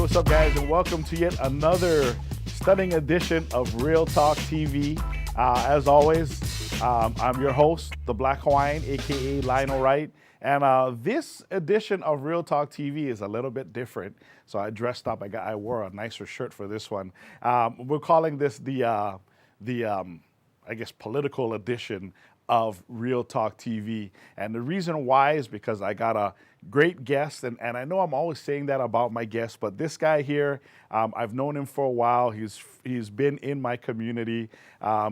what's up, guys, and welcome to yet another stunning edition of Real Talk TV. As always, I'm your host, the Black Hawaiian, aka Lionel Wright, and this edition of Real Talk TV is a little bit different. So I dressed up. I wore a nicer shirt for this one. We're calling this the I guess political edition of Real Talk TV. And the reason why is because I got a great guest, and I know I'm always saying that about my guests, but this guy here, I've known him for a while. He's been in my community.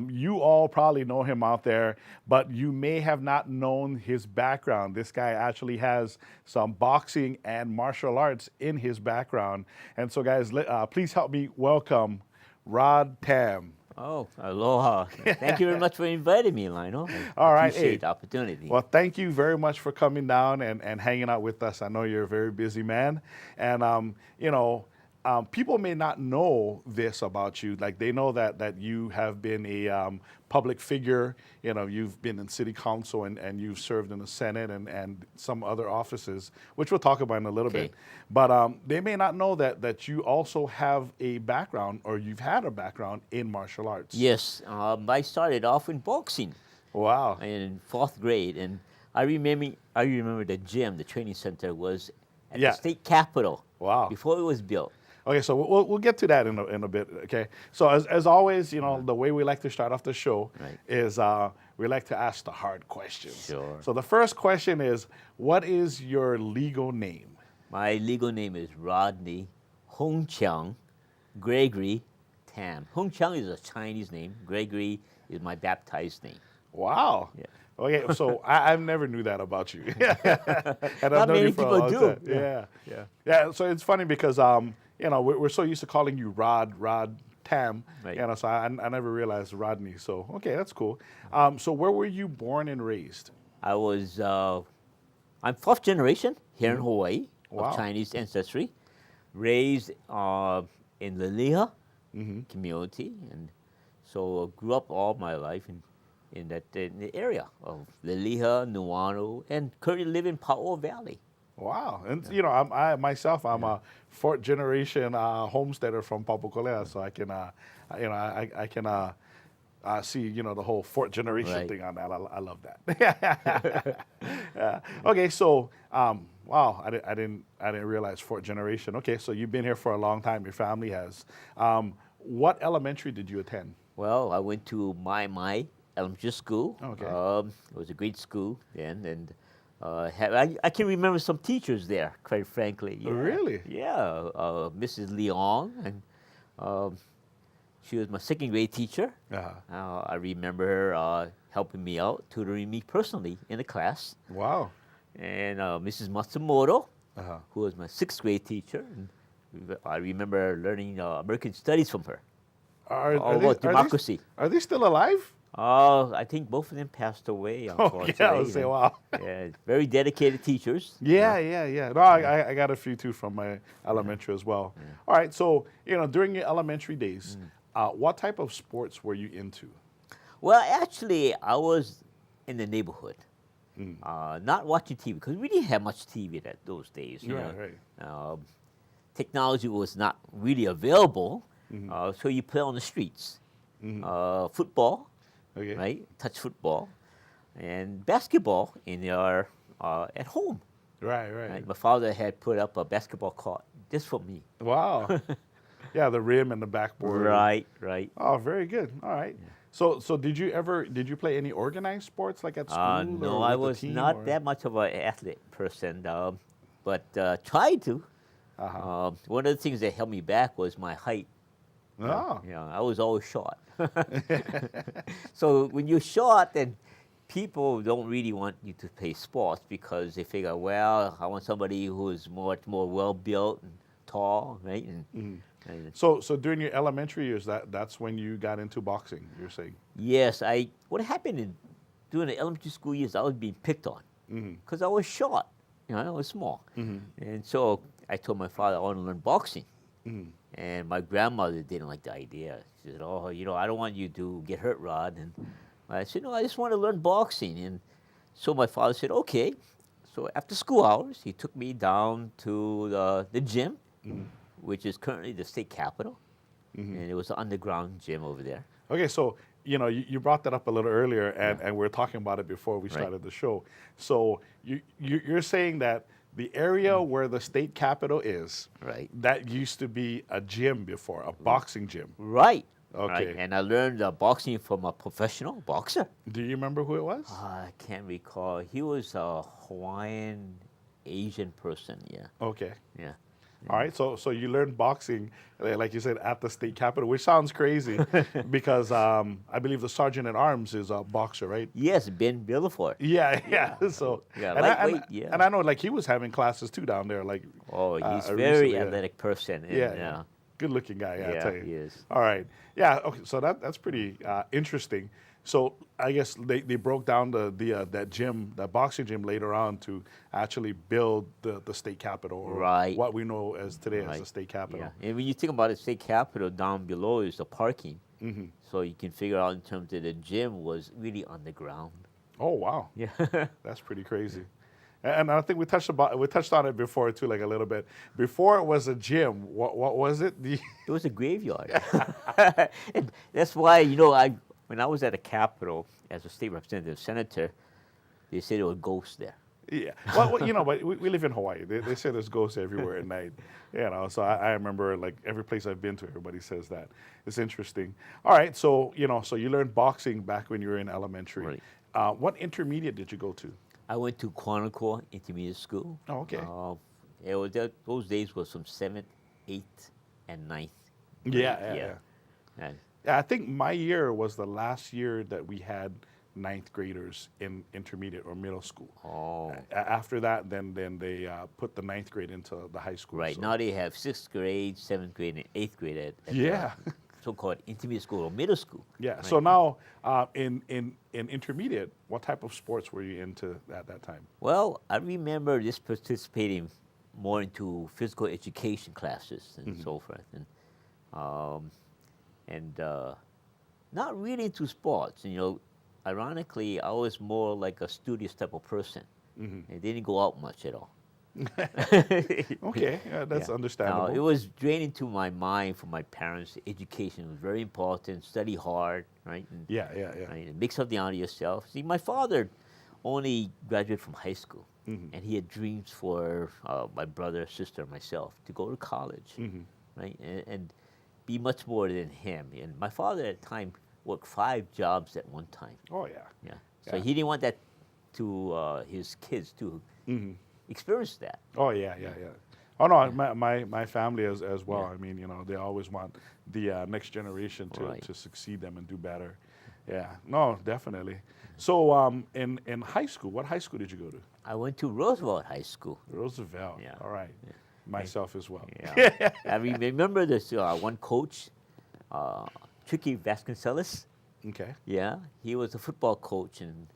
You all probably know him out there, but you may have not known his background. This guy actually has some boxing and martial arts in his background. And so, guys, please help me welcome Rod Tam. Oh, aloha. Thank you very much for inviting me, Lionel. All right. Appreciate the opportunity. Well, thank you very much for coming down and hanging out with us. I know you're a very busy man. And, people may not know this about you. Like, they know that you have been a public figure. You know, you've been in city council and you've served in the Senate and some other offices, which we'll talk about in a little bit. But they may not know that you also have a background, or you've had a background in martial arts. Yes, I started off in boxing. Wow. In 4th grade, and I remember the gym, the training center was at the state capitol. Wow. Before it was built. Okay, so we'll get to that in a bit. Okay, so as always, the way we like to start off the show is we like to ask the hard questions. Sure. So the first question is, what is your legal name? My legal name is Rodney Hong Chiang Gregory Tam. Hong Chiang is a Chinese name. Gregory is my baptized name. Wow. Yeah. Okay, so I never knew that about you. And Not many people do. Yeah. So it's funny because we're so used to calling you Rod Tam. Right. So I never realized Rodney. So okay, that's cool. So where were you born and raised? I'm 4th generation here in Hawaii of Chinese ancestry, raised in the Liha community, and so grew up all my life in the area of Liliha, Nuanu, and currently live in Pa'o Valley. Wow, and I'm a 4th generation homesteader from Papakolea, so I can see the whole 4th generation thing on that. I love that. Okay, so wow, I didn't realize 4th generation. Okay, so you've been here for a long time. Your family has. What elementary did you attend? Well, I went to my elementary school. Okay. It was a great school then, and I can remember some teachers there, quite frankly. Yeah. Really? Yeah, Mrs. Leong, and she was my 2nd grade teacher. I remember her helping me out, tutoring me personally in the class. Wow. And Mrs. Matsumoto, who was my 6th grade teacher, and I remember learning American studies from her. All about democracy. Are they still alive? I think both of them passed away, unfortunately. Yeah, I would say, wow. Yeah, very dedicated teachers. Yeah. No, I got a few, too, from my elementary as well. Yeah. All right, so, during your elementary days, what type of sports were you into? Well, actually, I was in the neighborhood, not watching TV, because we didn't have much TV those days. Right. Technology was not really available, so you play on the streets. Football. Okay. Right, touch football, and basketball at home. Right. My father had put up a basketball court just for me. Wow. Yeah, the rim and the backboard. Right. Oh, very good. All right. Yeah. So did you play any organized sports like at school? No, I was not that much of an athlete person, but tried to. One of the things that held me back was my height. Oh. I was always short. So when you're short, then people don't really want you to play sports because they figure, well, I want somebody who is much more well-built and tall, right? So during your elementary years, that's when you got into boxing, you're saying? Yes. What happened during the elementary school years, I was being picked on because I was short. I was small. And so I told my father I want to learn boxing. And my grandmother didn't like the idea. She said, "Oh, I don't want you to get hurt, Rod." And I said, "No, I just want to learn boxing." And so my father said, "Okay." So after school hours, he took me down to the gym which is currently the state capitol, and it was an underground gym over there. Okay, so you brought that up a little earlier, and we were talking about it before we Right. started the show. So you're saying that the area where the state capitol is, Right. that used to be a gym before, a boxing gym. Right. Okay. Right. And I learned boxing from a professional boxer. Do you remember who it was? I can't recall. He was a Hawaiian Asian person. Yeah. Okay. Yeah. All right, so you learned boxing, like you said, at the state capitol, which sounds crazy because I believe the sergeant at arms is a boxer, right? Yes, Ben Billiford. Yeah. So Yeah, and lightweight, yeah. and I know like he was having classes too down there, like Oh, he's a recently, very yeah. athletic person. And, Yeah. Good looking guy, yeah, I Yeah, tell you. he is. All right, yeah. Okay, so that's pretty interesting. So I guess they broke down that gym, that boxing gym, later on to actually build the state capitol, or Right. what we know as today as Right. the state capitol. Yeah. And when you think about the state capitol, down below is the parking. So you can figure out in terms of the gym was really underground. Oh wow, Yeah. that's pretty crazy. And I think we touched on it before too, like a little bit. Before it was a gym, what was it? It was a graveyard. And that's why, when I was at the Capitol as a state representative, senator, they said there were ghosts there. Yeah. Well, but we live in Hawaii. They say there's ghosts everywhere at night. So I remember like every place I've been to, everybody says that. It's interesting. All right. So, so you learned boxing back when you were in elementary. Right. What intermediate did you go to? I went to Quantico Intermediate School. Oh, okay. It was those days was from 7th, 8th, and 9th. Yeah. And Yeah, I think my year was the last year that we had ninth graders in intermediate or middle school. oh, After that, then they put the ninth grade into the high school. right. so- Now they have 6th grade, 7th grade, and 8th grade at Yeah. so-called intermediate school or middle school. Yeah. Right. So now, in intermediate, what type of sports were you into at that time? Well, I remember just participating more into physical education classes and so forth, and not really into sports. Ironically, I was more like a studious type of person. I didn't go out much at all. Okay, that's Yeah. understandable. Now, it was draining to my mind from my parents. Education was very important. Study hard, right? And, Yeah. right, and make something out of yourself. See, my father only graduated from high school, and he had dreams for my brother, sister, and myself to go to college, right? And be much more than him. And my father at the time worked 5 jobs at one time. Oh yeah. Yeah. So Yeah. he didn't want that to his kids to experience that. Oh yeah. Oh no, my family as well. Yeah. I mean, they always want the next generation Right. to succeed them and do better. Yeah. No, definitely. So in high school, what high school did you go to? I went to Roosevelt High School. Roosevelt. Yeah. All right. Myself as well. Yeah. I remember this one coach, Tricky Vasconcelos. Okay. Yeah, he was a football coach and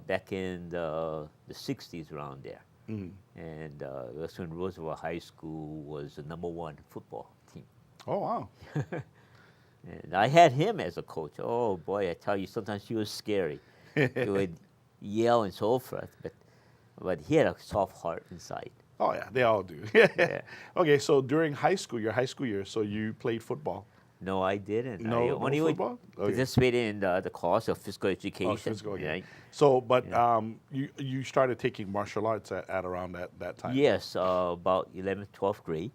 back in the 60s around there. And that's when Roosevelt High School was the #1 football team. Oh wow. And I had him as a coach. Oh boy, I tell you, sometimes he was scary. He would yell and so forth, but he had a soft heart inside. Oh yeah, they all do. Yeah. Okay, so during your high school year, so you played football. No, I didn't. No I only would football? Okay. participated in the course of physical education. Oh, physical, okay. Right? So, but you started taking martial arts at around that time. Yes, about 11th, 12th grade.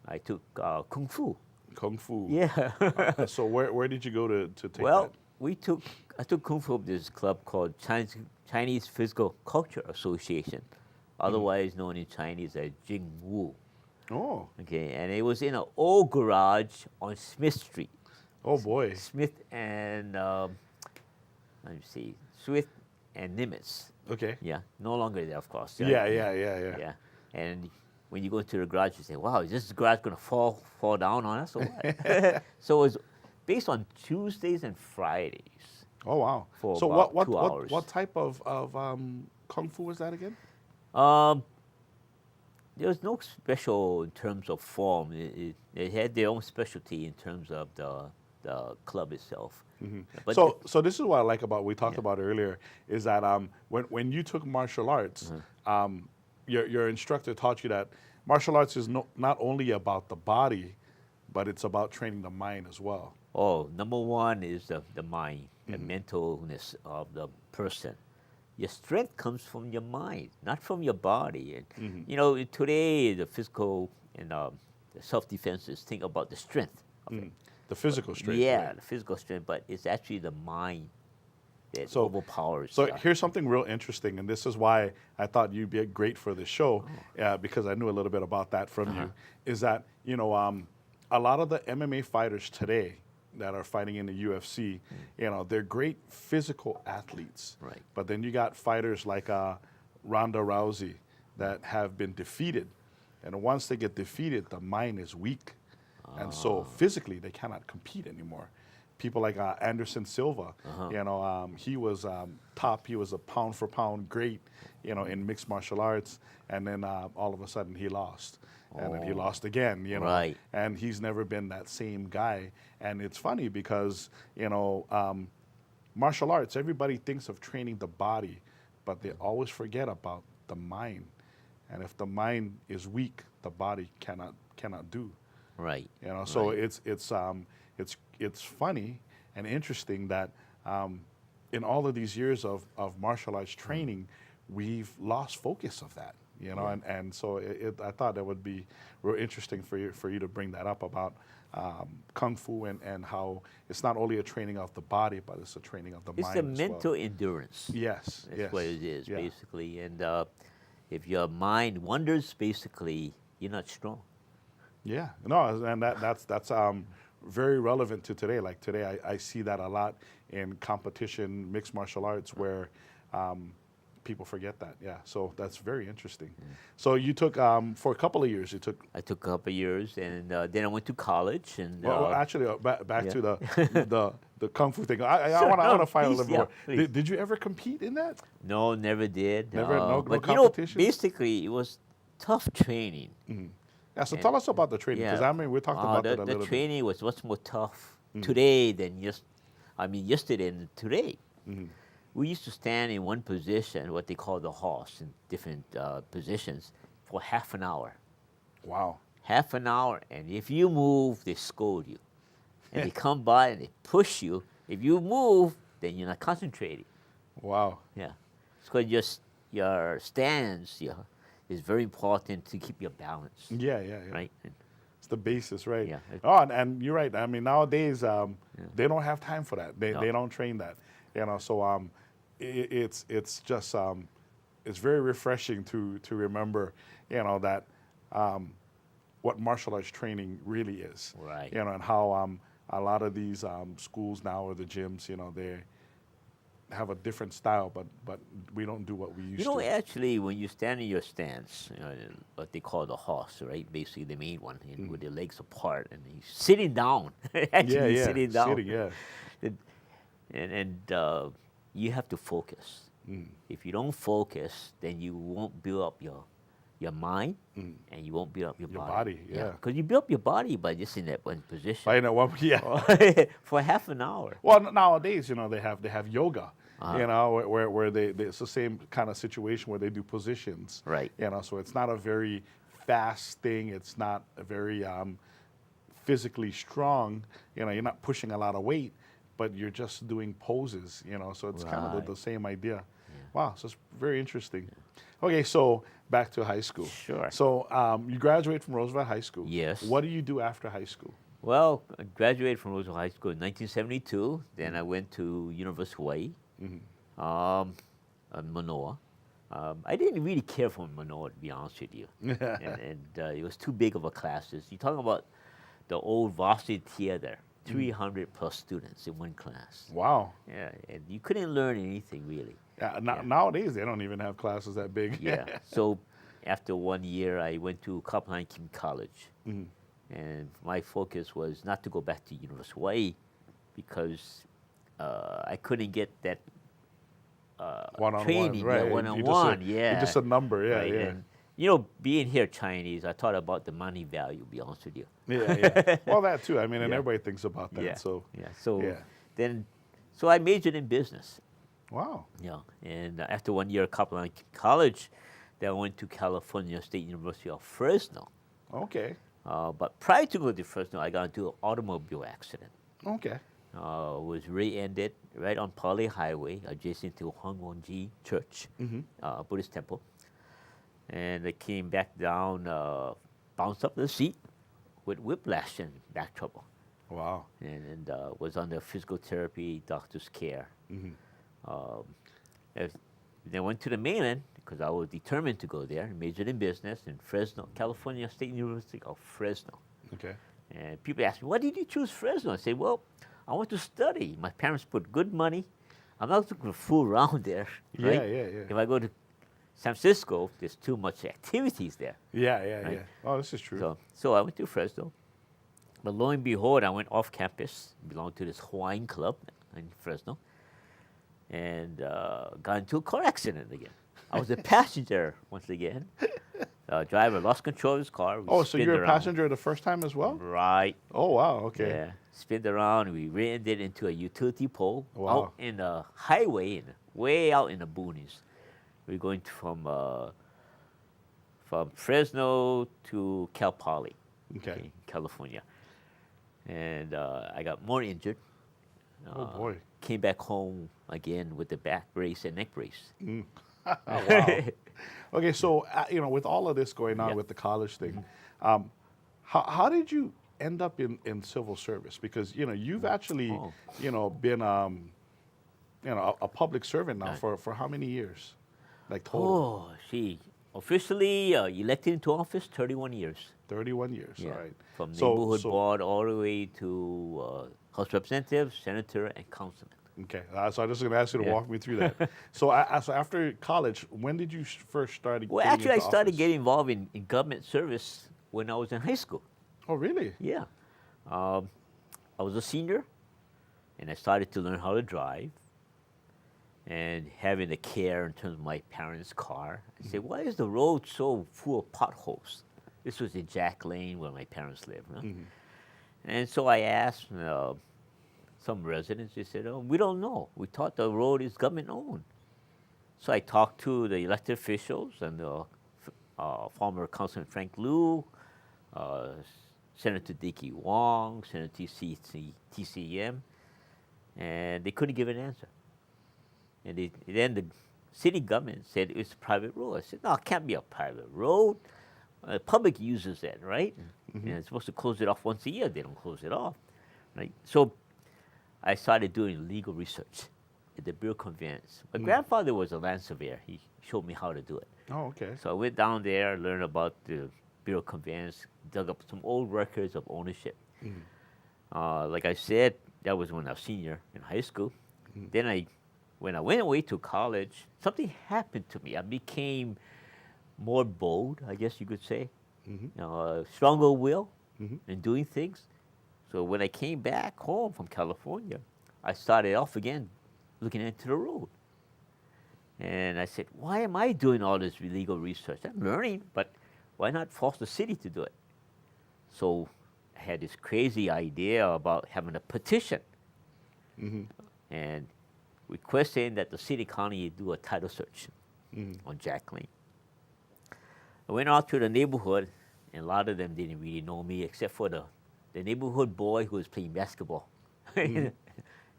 I took Kung Fu. Kung Fu. Yeah. So where did you go to take Well, that? I took Kung Fu at this club called Chinese Physical Culture Association, otherwise known in Chinese as Jing Wu. Oh. Okay, and it was in an old garage on Smith Street. Oh boy. Smith and let me see, Smith and Nimitz. Okay. Yeah, no longer there, of course. right? Yeah. Yeah, and when you go into the garage, you say, "Wow, is this garage going to fall down on us or what?" So it was based on Tuesdays and Fridays. Oh wow. For So about what 2 hours. what type of kung fu was that again? There was no special in terms of form. They had their own specialty in terms of the club itself. But So this is what I like about we talked about earlier is that when you took martial arts, your instructor taught you that martial arts is not only about the body, but it's about training the mind as well. Oh, number one is the mind, the mentalness of the person. Your strength comes from your mind, not from your body. And today the physical and the self-defenses think about the strength of it. The physical strength. Yeah, right? the physical strength, but it's actually the mind that So- overpowers. So here's something real interesting, and this is why I thought you'd be great for this show, because I knew a little bit about that from you. Is that a lot of the MMA fighters today that are fighting in the UFC, they're great physical athletes. Right. But then you got fighters like Ronda Rousey that have been defeated, and once they get defeated, the mind is weak, and so physically they cannot compete anymore. People like Anderson Silva, he was top. He was a pound for pound great, in mixed martial arts, and then all of a sudden he lost, and then he lost again, Right. and he's never been that same guy. And it's funny because martial arts, everybody thinks of training the body, but they always forget about the mind. And if the mind is weak, the body cannot do. Right. So Right. it's funny and interesting that in all of these years of martial arts training, we've lost focus of that. And so I thought that would be real interesting for you to bring that up about kung fu and how it's not only a training of the body, but it's a training of the It's mind. the as mental well. endurance. Yes, That's yes. what it is, Yeah. basically. And if your mind wanders, basically, you're not strong. Yeah, no, and that's very relevant to today. Like today, I see that a lot in competition, mixed martial arts, where people forget that. Yeah, so that's very interesting. So you took for a couple of years. I took a couple of years, and then I went to college. And Well, actually, back yeah. to the kung fu thing. I Sure, want no, to find a please, little yeah, more. please. Did you ever compete in that? no, never did. Never- no but competitions? basically, it was tough training. Yeah. So tell us about the training, because we talked about that a the little bit. training was much more tough today than yesterday and today. We used to stand in one position, what they call the horse, in different positions, for half an hour. Wow. Half an hour, and if you move, they scold you. And they come by and they push you. If you move, then you're not concentrating. Wow. Yeah. Because your stance is very important to keep your balance. Yeah. Right? It's the basis, right? Yeah. Oh, and you're right. I mean, nowadays they don't have time for that. They No. don't train that. So it's just it's very refreshing to remember, that what martial arts training really is. Right. And how a lot of these schools now, or the gyms, they have a different style, but we don't do what we used to. Actually, when you stand in your stance, what they call the horse, right? Basically, the main one, with your legs apart, and he's sitting down. Actually, yeah, sitting down. yeah. And you have to focus. If you don't focus, then you won't build up your mind, and you won't build up your body, yeah. Because you build up your body by just in that one position. I know. Well, yeah. For half an hour. Well, nowadays, they have yoga, where it's the same kind of situation where they do positions. Right. So it's not a very fast thing. It's not a very physically strong. You're not pushing a lot of weight, but you're just doing poses. So it's kind of Right. the same idea. Wow, so it's very interesting. Okay, so back to high school. Sure. So you graduate from Roosevelt High School. Yes. What do you do after high school? Well, I graduated from Roosevelt High School in 1972. Then I went to University of Hawaii, Manoa. I didn't really care for Manoa, to be honest with you. and it was too big of a classes. You're talking about the old varsity theater, 300 plus students in one class. Wow. Yeah, and you couldn't learn anything really. Yeah, nowadays they don't even have classes that big. Yeah. So after 1 year, I went to Kaplan Kim College. And my focus was not to go back to University of Hawaii because I couldn't get that One-on-one, training, right. one-on-one, You're just a number, yeah, right? yeah. And, being here Chinese, I thought about the money value, to be honest with you. Yeah. Well, that too. I mean, and Yeah. everybody thinks about that. Yeah. So, Yeah. So yeah. so I majored in business. Wow. Yeah. And after 1 year at Kaplan College, Then I went to California State University of Fresno. Okay. But prior to going to Fresno, I got into an automobile accident. Okay. Was rear-ended right on Pali Highway, adjacent to Hongwonji Church, Buddhist temple. And I came back down, bounced up the seat with whiplash and back trouble. Wow. And was under physical therapy, doctor's care. Then went to the mainland because I was determined to go there, majored in business in Fresno, California State University of Fresno. Okay. And people ask me, why did you choose Fresno? I say, well, I want to study. My parents put good money. I'm not looking to fool around there, right? Yeah. If I go to San Francisco, there's too much activities there. Yeah. Right? Oh, this is true. So I went to Fresno. But lo and behold, I went off campus, belonged to this Hawaiian club in Fresno, and got into a car accident again. I was a passenger once again. Driver lost control of his car. So you're a passenger the first time as well? Right. Oh, wow. Okay. Yeah. Spinned around. We rear-ended into a utility pole out in the highway, way out in the boonies. We're going from Fresno to Cal Poly, Okay. California. And I got more injured. Oh, boy. Came back home again with the back brace and neck brace. Oh, wow. Okay, so, with all of this going on with the college thing, how did you end up in civil service? Because, you've actually, been, a public servant now for how many years? Like total? Officially elected into office, 31 years. 31 years, all right. From neighborhood board all the way to House Representative, Senator, and Councilman. Okay, so I'm just going to ask you to walk me through that. So after college, when did you first start Well, getting actually, I into started office? getting involved in government service when I was in high school. Oh, really? Yeah. I was a senior, and I started to learn how to drive. And having the care in terms of my parents' car, I said, why is the road so full of potholes? This was in Jack Lane where my parents lived. Huh? And so I asked some residents, they said, oh, we don't know. We thought the road is government owned. So I talked to the elected officials and the former Councilman Frank Liu, Senator Dickey Wong, Senator TCM, and they couldn't give an answer. And then the city government said it's a private road. I said, no, it can't be a private road. Public uses that, right? And it's supposed to close it off once a year. They don't close it off, right? So I started doing legal research at the Bureau of Conveyance. My grandfather was a land surveyor. He showed me how to do it. Oh, okay. So I went down there, learned about the Bureau of Conveyance, dug up some old records of ownership. Like I said, that was when I was senior in high school. Then when I went away to college, something happened to me. I became more bold, I guess you could say, stronger will in doing things. So when I came back home from California, I started off again looking into the road. And I said, why am I doing all this legal research? I'm learning, but why not force the city to do it? So I had this crazy idea about having a petition and requesting that the city county do a title search on Jack Lane. I went out to the neighborhood, and a lot of them didn't really know me, except for the neighborhood boy who was playing basketball in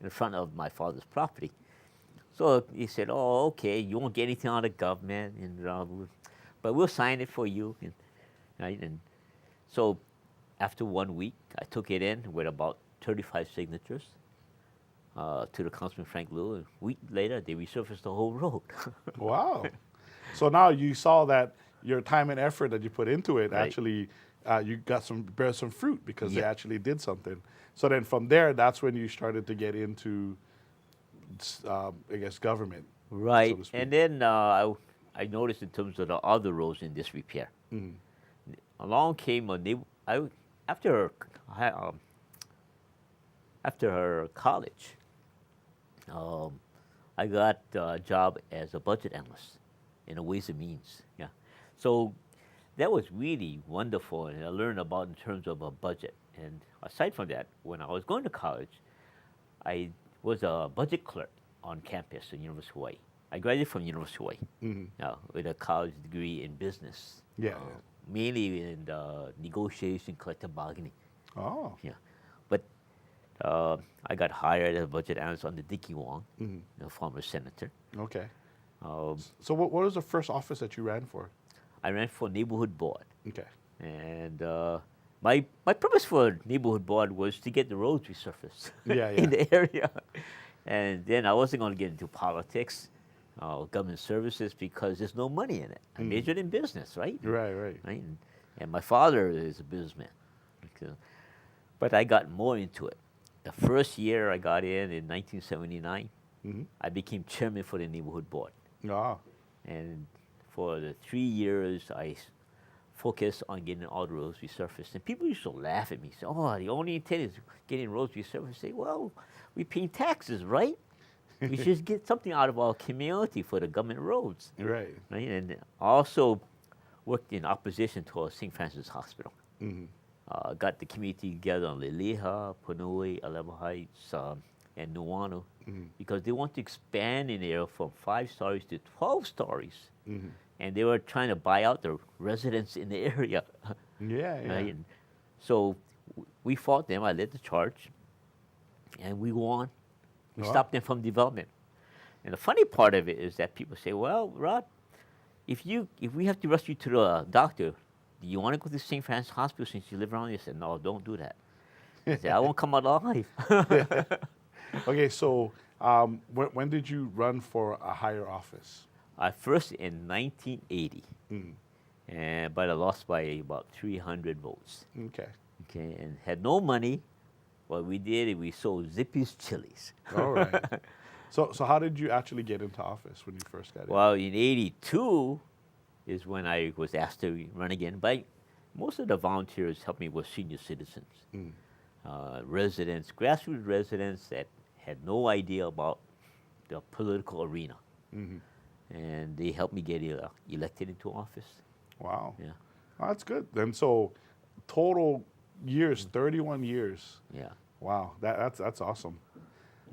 front of my father's property. So he said, oh, okay, you won't get anything out of government, but we'll sign it for you. Right? And so after 1 week, I took it in with about 35 signatures to the Councilman Frank Liu. A week later, they resurfaced the whole road. Wow. So now you saw that your time and effort that you put into it actually, you got bear some fruit because they actually did something. So then from there, that's when you started to get into, I guess, government. Right. So to speak. And then I noticed in terms of the other roads in disrepair. Along came a neighbor. After her college, I got a job as a budget analyst in a Ways and Means. Yeah. So that was really wonderful, and I learned about in terms of a budget. And aside from that, when I was going to college, I was a budget clerk on campus at University of Hawaii. I graduated from University of Hawaii Mm-hmm. with a college degree in business. Yeah. Mainly in negotiation, collective bargaining. Oh. Yeah, but I got hired as a budget analyst under Dickie Wong, Mm-hmm. the former senator. Okay. Um, So what was the first office that you ran for? I ran for neighborhood board, Okay. and my purpose for neighborhood board was to get the roads resurfaced Yeah, in yeah. the area, and then I wasn't going to get into politics, government services because there's no money in it. I majored in business, right? Right, right. Right, and my father is a businessman, but I got more into it. The first year I got in 1979, Mm-hmm. I became chairman for the neighborhood board. Ah. And for the 3 years, I focused on getting all the roads resurfaced. And people used to laugh at me, say, "Oh, the only intent is getting roads resurfaced." I say, "Well, we pay taxes, right? We should get something out of our community for the government roads." Right. Right? And I also worked in opposition to St. Francis Hospital. Mm-hmm. Got the community together on Liliha, Panui, Alewa Heights, and Nuanu, because they want to expand in there from 5 stories to 12 stories. Mm-hmm. And they were trying to buy out the residents in the area. Yeah, yeah. Right? And so we fought them. I led the charge, and we won. We Wow. stopped them from development. And the funny part of it is that people say, "Well, Rod, if we have to rush you to the doctor, do you want to go to St. Francis Hospital since you live around here?" I said, "No, don't do that." I said, "I won't come out alive." Okay, so when did you run for a higher office? I first in 1980, Mm. but I lost by about 300 votes. Okay. Okay, and had no money. What we did is we sold Zippy's chilies. All right. So how did you actually get into office when you first got in? Well, in '82 is when I was asked to run again. But most of the volunteers helped me were senior citizens, residents, grassroots residents that had no idea about the political arena. Mm-hmm. And they helped me get elected into office. Wow. Yeah, Oh, that's good. And so total years, 31 years. yeah. Wow, that's awesome.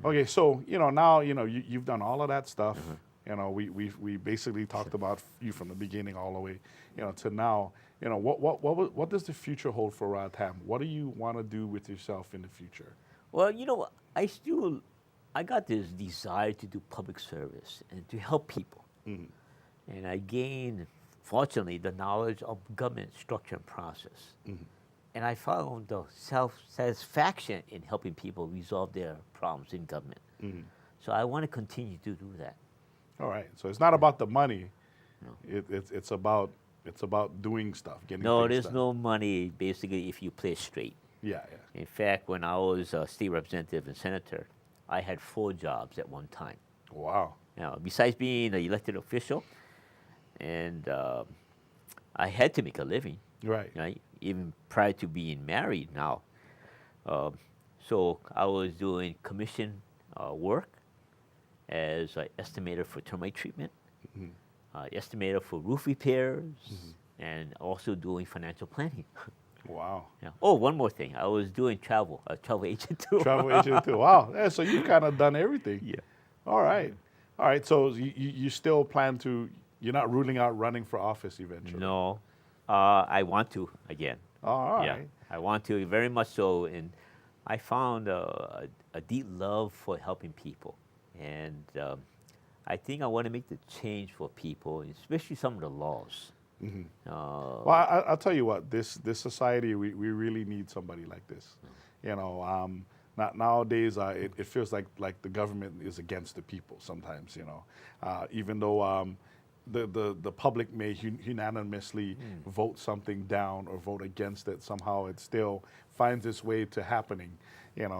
Okay, so now you've done all of that stuff. We basically talked about you from the beginning all the way to now. What does the future hold for Rod Tam? What do you want to do with yourself in the future? Well, I got this desire to do public service and to help people. And I gained, fortunately, the knowledge of government structure and process. And I found the self-satisfaction in helping people resolve their problems in government. So I want to continue to do that. All right, so it's not about the money. No. It's about doing stuff, getting No, things there's done. no money, basically, if you play straight. Yeah, yeah. In fact, when I was a state representative and senator, I had 4 jobs at one time. Wow. Besides being an elected official, and I had to make a living, Right. even prior to being married now. So I was doing commission work as an estimator for termite treatment, estimator for roof repairs, and also doing financial planning. Wow. Yeah. Oh, one more thing. I was doing travel, a travel agent too. Travel agent too. Wow. Yeah, so you've kind of done everything. Yeah. All right. All right. So you still plan to, you're not ruling out running for office eventually? No, I want to again. All right. Yeah, I want to very much so, and I found a deep love for helping people, and I think I want to make the change for people, especially some of the laws. Well, I'll tell you what, this society, we really need somebody like this. Not nowadays, it feels like the government is against the people sometimes, even though the public may unanimously vote something down or vote against it, somehow it still finds its way to happening,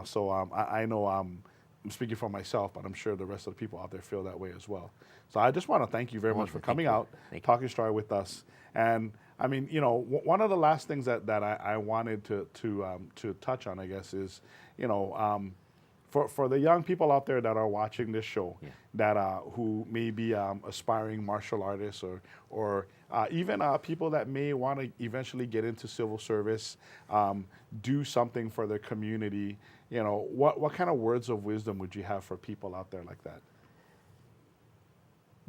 So I know I'm speaking for myself, but I'm sure the rest of the people out there feel that way as well. So I just want to thank you very much for coming out, talking story with us. And I mean, one of the last things that I wanted to touch on, I guess, is, for the young people out there that are watching this show, that who may be aspiring martial artists or even people that may want to eventually get into civil service, do something for their community, what kind of words of wisdom would you have for people out there like that?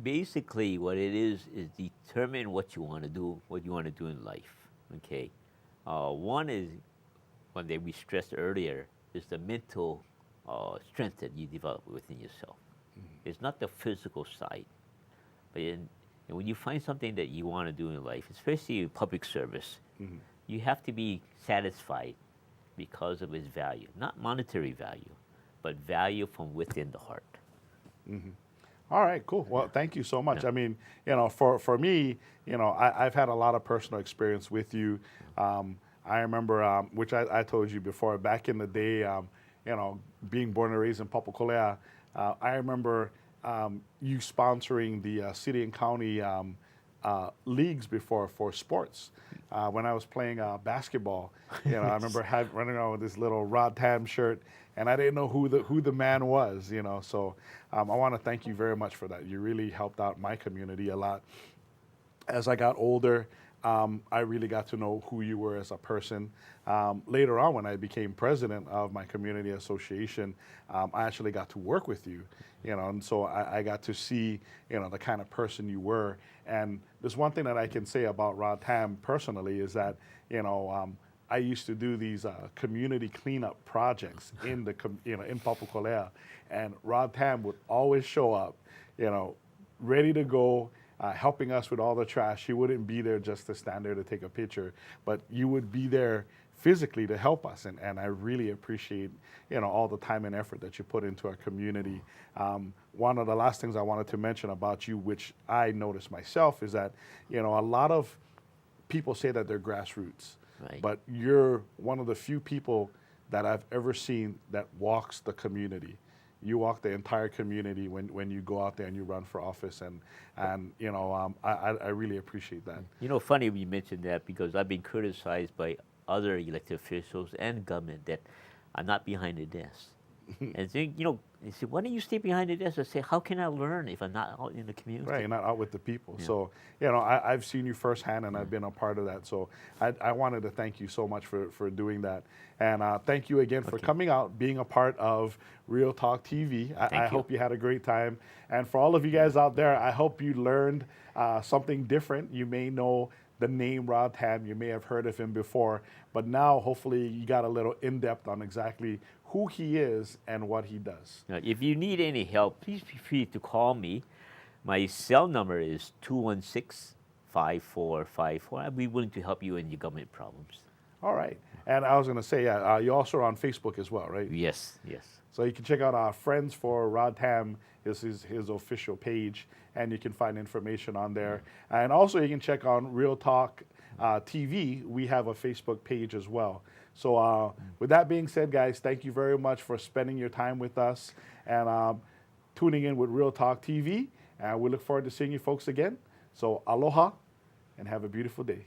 basically what it is determine what you want to do, what you want to do in life. Okay, one is one that we stressed earlier is the mental strength that you develop within yourself. It's not the physical side, but and when you find something that you want to do in life, especially in public service, you have to be satisfied because of its value, not monetary value, but value from within the heart. All right, cool. Well, thank you so much. Yeah. I mean, for me, I've had a lot of personal experience with you. I remember, which I told you before, back in the day, being born and raised in Papakolea, I remember you sponsoring the city and county leagues before for sports. When I was playing basketball, I remember running around with this little Rod Tam shirt, and I didn't know who the man was. So I want to thank you very much for that. You really helped out my community a lot. As I got older, I really got to know who you were as a person. Later on, when I became president of my community association, I actually got to work with you, and so I got to see, the kind of person you were. And there's one thing that I can say about Rod Tam personally is that, I used to do these community cleanup projects in in Papakolea, and Rod Tam would always show up, ready to go. Helping us with all the trash. He wouldn't be there just to stand there to take a picture, but you would be there physically to help us. And I really appreciate, all the time and effort that you put into our community. One of the last things I wanted to mention about you, which I noticed myself, is that, a lot of people say that they're grassroots, Right. but you're one of the few people that I've ever seen that walks the community. You walk the entire community when you go out there and you run for office, and I really appreciate that. Funny you mentioned that because I've been criticized by other elected officials and government that are not behind the desk. And then, they say, why don't you stay behind the desk? I say, how can I learn if I'm not out in the community? Right, you're not out with the people. Yeah. So, I've seen you firsthand, and I've been a part of that. So I wanted to thank you so much for doing that. And thank you again for coming out, being a part of Real Talk TV. I hope you had a great time. And for all of you guys out there, I hope you learned something different. You may know the name Rod Tam. You may have heard of him before. But now, hopefully, you got a little in-depth on exactly who he is and what he does. Now, if you need any help, please feel free to call me. My cell number is 216-5454. I'll be willing to help you in your government problems. All right. And I was going to say, you also are on Facebook as well, right? Yes, yes. So you can check out our Friends for Rod Tam. This is his official page, and you can find information on there. And also you can check on Real Talk TV. We have a Facebook page as well. So with that being said, guys, thank you very much for spending your time with us and tuning in with Real Talk TV. And we look forward to seeing you folks again. So aloha and have a beautiful day.